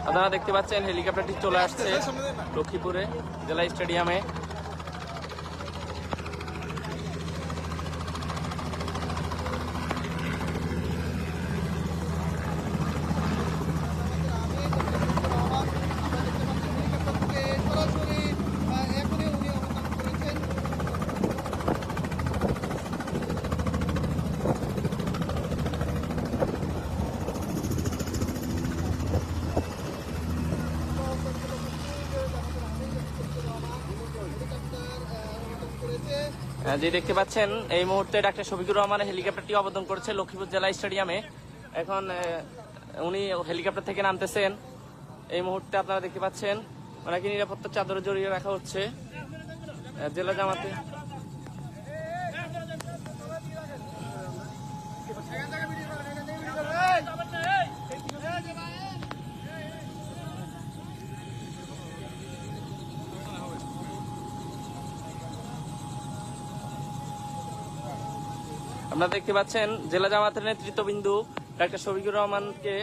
আপনারা দেখতে পাচ্ছেন হেলিকপ্টারটি চলে আসছে লক্ষ্মীপুরে জেলা স্টেডিয়ামে। যে দেখতে পাচ্ছেন এই মুহূর্তে ডাক্তার শফিকুর রহমানের হেলিকপ্টারটি অবতরণ করেছে লক্ষ্মীপুর জেলা স্টেডিয়ামে। এখন উনি হেলিকপ্টার থেকে নামতেছেন। এই মুহূর্তে আপনারা দেখতে পাচ্ছেন ওনাকে নিরাপত্তার চাদরে জড়িয়ে রাখা হচ্ছে জেলা জামাতে। আপনারা দেখতে পাচ্ছেন জেলা জামাতের নেতৃত্ববিন্দু ডাক্তার শফিকুর রহমানকে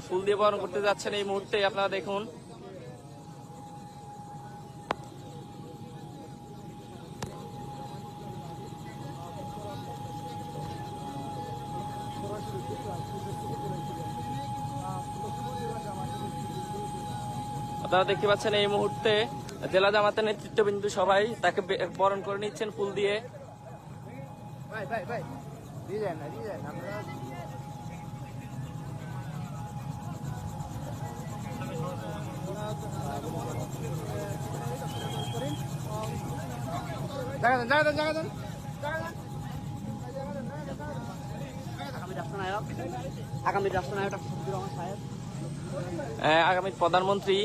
ফুল দিয়ে বরণ করতে যাচ্ছেন এই মুহূর্তে। আপনারা দেখুন আপনারা দেখতে পাচ্ছেন এই মুহূর্তে জেলা জামাতের নেতৃত্ববিন্দু সবাই তাকে বরণ করে নিচ্ছেন ফুল দিয়ে। আগামী প্রধানমন্ত্রী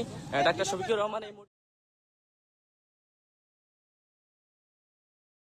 ডাক্তার শফিকুর রহমান এই